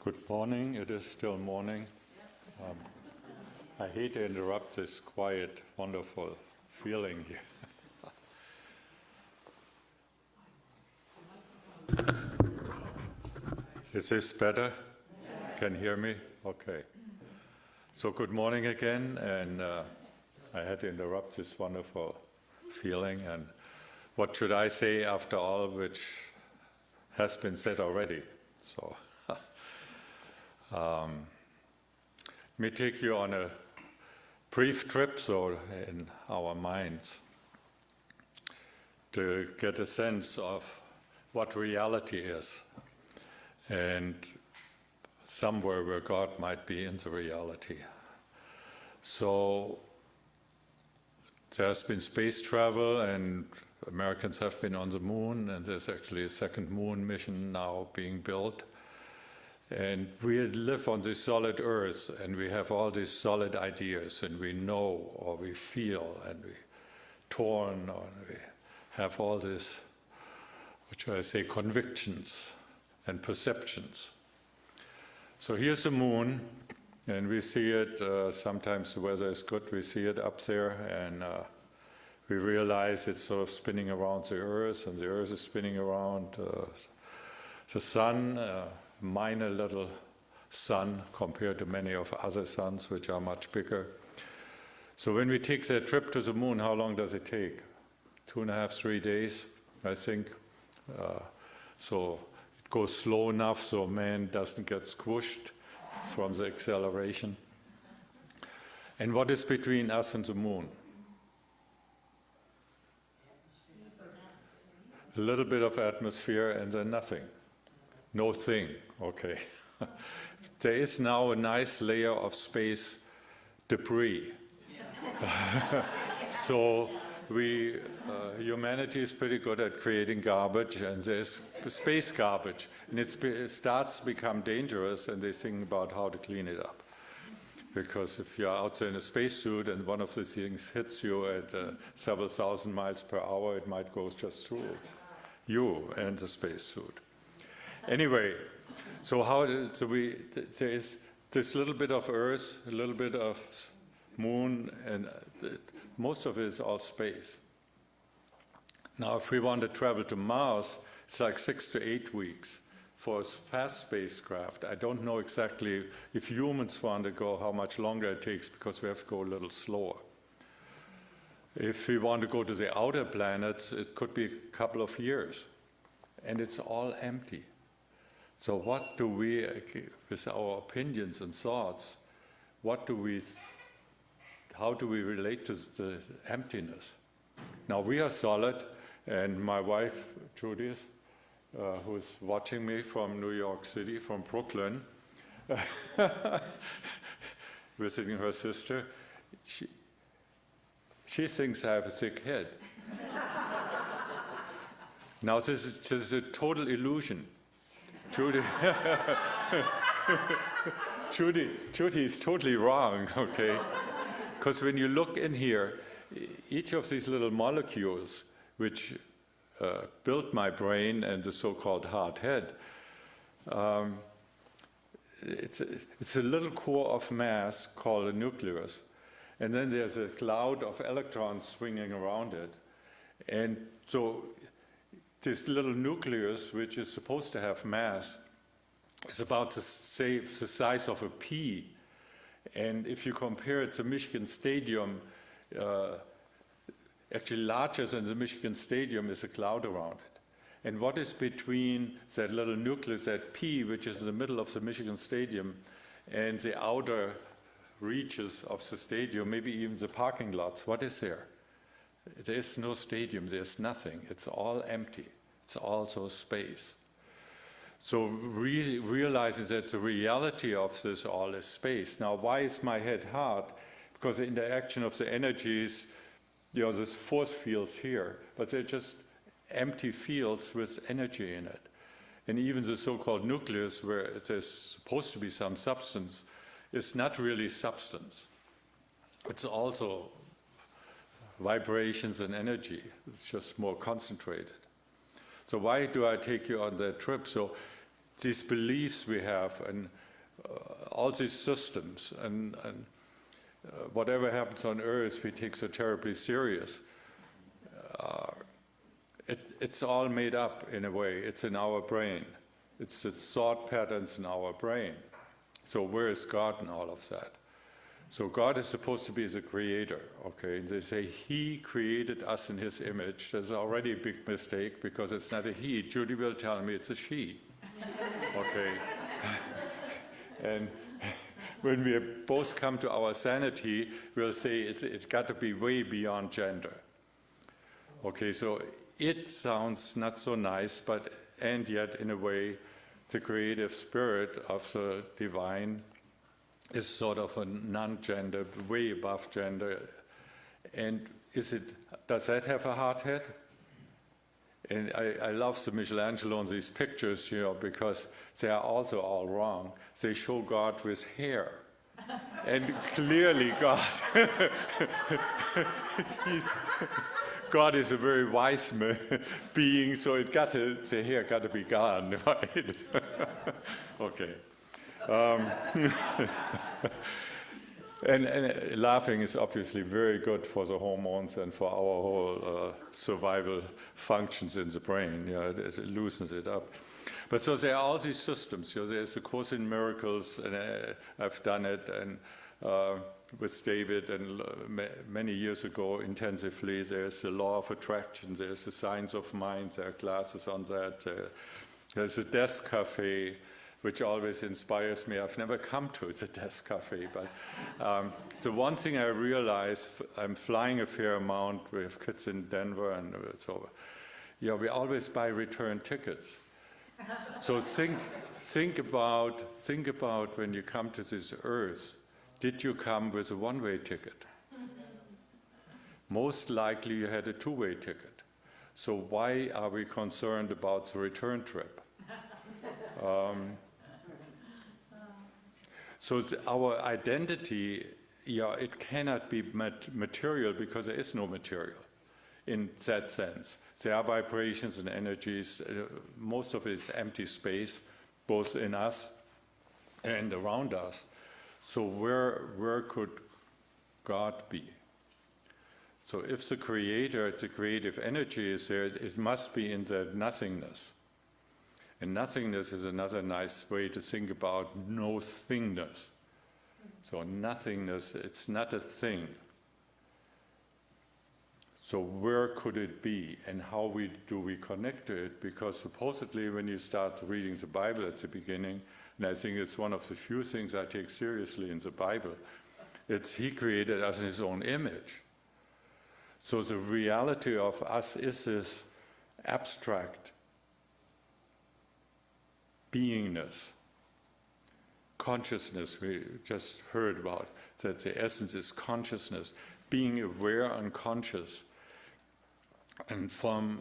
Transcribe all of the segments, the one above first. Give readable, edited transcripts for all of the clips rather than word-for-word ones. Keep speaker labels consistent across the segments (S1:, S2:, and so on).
S1: Good morning. It is still morning. I hate to interrupt this quiet, wonderful feeling here. Is this better? Can you hear me? Okay. So good morning again, and I had to interrupt this wonderful feeling. And what should I say after all which has been said already? So. Let me take you on a brief trip, so in our minds, to get a sense of what reality is, and somewhere where God might be in the reality. So there's been space travel, and Americans have been on the moon, and there's actually a second moon mission now being built. And we live on this solid earth, and we have all these solid ideas, and we know, or we feel, and we torn, or we have all this, what should I say, convictions and perceptions. So here's the moon, and we see it, sometimes the weather is good, we see it up there, and we realize it's sort of spinning around the earth, and the earth is spinning around the sun, minor little sun compared to many of other suns which are much bigger. So when we take that trip to the moon, how long does it take? 2.5, 3 days, I think. So it goes slow enough so man doesn't get squished from the acceleration. And what is between us and the moon? A little bit of atmosphere and then nothing. No thing, okay. There is now a nice layer of space debris. So humanity is pretty good at creating garbage, and there's space garbage. And it starts to become dangerous, and they think about how to clean it up. Because if you're out there in a spacesuit and one of these things hits you at several thousand miles per hour, it might go just through you and the spacesuit. Anyway, so there is this little bit of Earth, a little bit of moon, and most of it is all space. Now, if we want to travel to Mars, it's like 6 to 8 weeks for a fast spacecraft. I don't know exactly if humans want to go, how much longer it takes, because we have to go a little slower. If we want to go to the outer planets, it could be a couple of years, and it's all empty. So what do we, with our opinions and thoughts, how do we relate to the emptiness? Now we are solid, and my wife, Judith, who's watching me from New York City, from Brooklyn, visiting her sister, she thinks I have a sick head. Now this is just a total illusion. Judy is totally wrong, okay? Because when you look in here, each of these little molecules, which built my brain and the so-called hard head, it's a little core of mass called a nucleus. And then there's a cloud of electrons swinging around it. And so this little nucleus, which is supposed to have mass, is about the size of a pea. And if you compare it to Michigan Stadium, actually larger than the Michigan Stadium is a cloud around it. And what is between that little nucleus, that pea, which is in the middle of the Michigan Stadium, and the outer reaches of the stadium, maybe even the parking lots, what is there? There is no stadium, there's nothing. It's all empty. It's also space. So realizing that the reality of this all is space. Now, why is my head hard? Because the interaction of the energies, there's force fields here, but they're just empty fields with energy in it. And even the so-called nucleus, where there's supposed to be some substance, is not really substance. It's also vibrations and energy. It's just more concentrated. So why do I take you on that trip? So these beliefs we have, and all these systems, and whatever happens on Earth we take so terribly serious, it's all made up in a way. It's in our brain. It's the thought patterns in our brain. So where is God in all of that? So God is supposed to be the creator, okay? And they say he created us in his image. That's already a big mistake because it's not a he. Judy will tell me it's a she, okay? And when we both come to our sanity, we'll say it's got to be way beyond gender. Okay, so it sounds not so nice, and yet in a way, the creative spirit of the divine is sort of a non-gender, way above gender. And does that have a hard head? And I love the Michelangelo and these pictures, because they are also all wrong. They show God with hair. And clearly God is a very wise being, so the hair got to be gone, right? Okay. And laughing is obviously very good for the hormones and for our whole survival functions in the brain. It loosens it up. But so there are all these systems. There's the Course in Miracles, and I've done it, and with David, and many years ago intensively. There's the law of attraction. There's the science of mind. There are classes on that. There's a desk cafe, which always inspires me. I've never come to the desk cafe, but the one thing I realize, I'm flying a fair amount. We have kids in Denver, and so we always buy return tickets. So think about when you come to this earth. Did you come with a one-way ticket? Most likely you had a two-way ticket. So why are we concerned about the return trip? So our identity, it cannot be material because there is no material in that sense. There are vibrations and energies. Most of it is empty space, both in us and around us. So where could God be? So if the creator, the creative energy is there, it must be in the nothingness. And nothingness is another nice way to think about no-thingness. So nothingness, it's not a thing. So where could it be, and how do we connect to it? Because supposedly when you start reading the Bible at the beginning, and I think it's one of the few things I take seriously in the Bible, it's he created us in his own image. So the reality of us is this abstract beingness, consciousness we just heard about, that the essence is consciousness, being aware and conscious. And from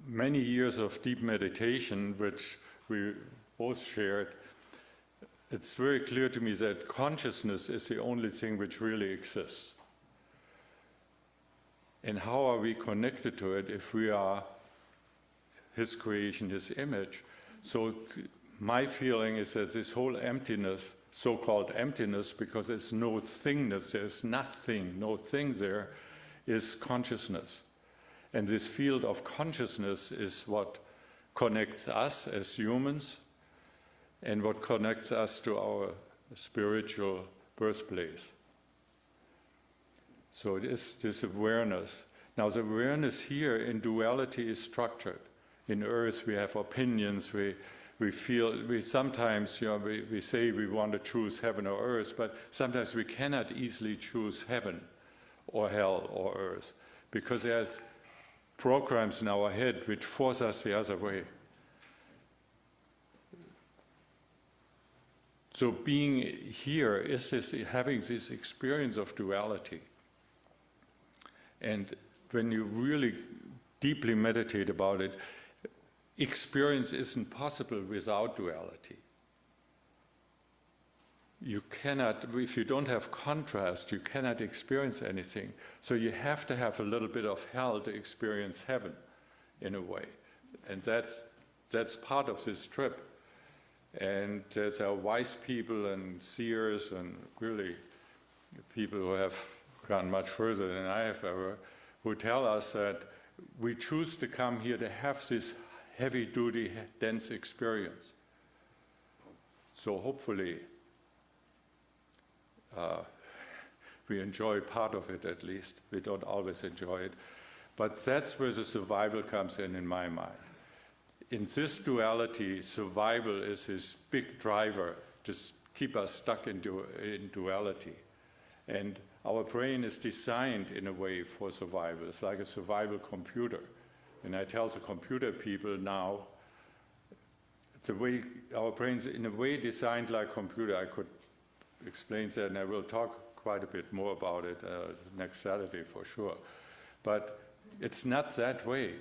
S1: many years of deep meditation, which we both shared, it's very clear to me that consciousness is the only thing which really exists. And how are we connected to it if we are his creation, his image? So my feeling is that this whole emptiness, so-called emptiness, because there's no thingness, there's nothing, no thing there, is consciousness. And this field of consciousness is what connects us as humans and what connects us to our spiritual birthplace. So it is this awareness. Now the awareness here in duality is structured. In earth we have opinions, we feel, we sometimes, we say we want to choose heaven or earth, but sometimes we cannot easily choose heaven or hell or earth, because there's programs in our head which force us the other way. So being here is having this experience of duality. And when you really deeply meditate about it, experience isn't possible without duality. You cannot, if you don't have contrast, you cannot experience anything. So you have to have a little bit of hell to experience heaven, in a way. And that's part of this trip. And there's wise people and seers and really people who have gone much further than I have ever, who tell us that we choose to come here to have this heavy-duty, dense experience. So hopefully we enjoy part of it at least. We don't always enjoy it. But that's where the survival comes in my mind. In this duality, survival is this big driver to keep us stuck in duality. And our brain is designed in a way for survival. It's like a survival computer. And I tell the computer people now, it's a way, our brain's in a way designed like a computer. I could explain that, and I will talk quite a bit more about it next Saturday for sure. But it's not that way.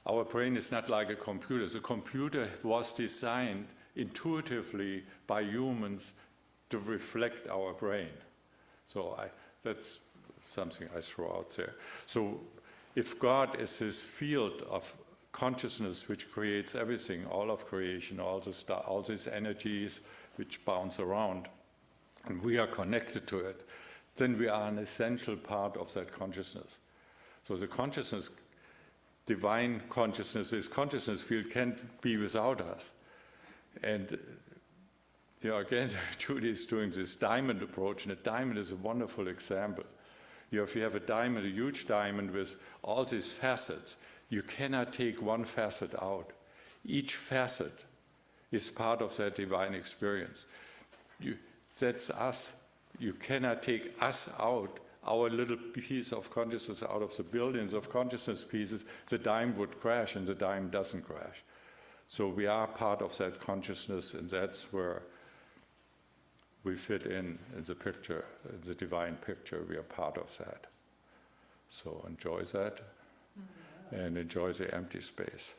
S1: Our brain is not like a computer. The computer was designed intuitively by humans to reflect our brain. So that's something I throw out there. So if God is this field of consciousness which creates everything, all of creation, all these energies which bounce around, and we are connected to it, then we are an essential part of that consciousness. So the consciousness, divine consciousness, this consciousness field can't be without us. And again, Judy is doing this diamond approach, and a diamond is a wonderful example. If you have a diamond, a huge diamond with all these facets, you cannot take one facet out. Each facet is part of that divine experience. That's us. You cannot take us out, our little piece of consciousness out of the billions of consciousness pieces. The diamond would crash, and the diamond doesn't crash. So we are part of that consciousness, and that's where we fit in the picture, in the divine picture. We are part of that. So enjoy that, and enjoy the empty space.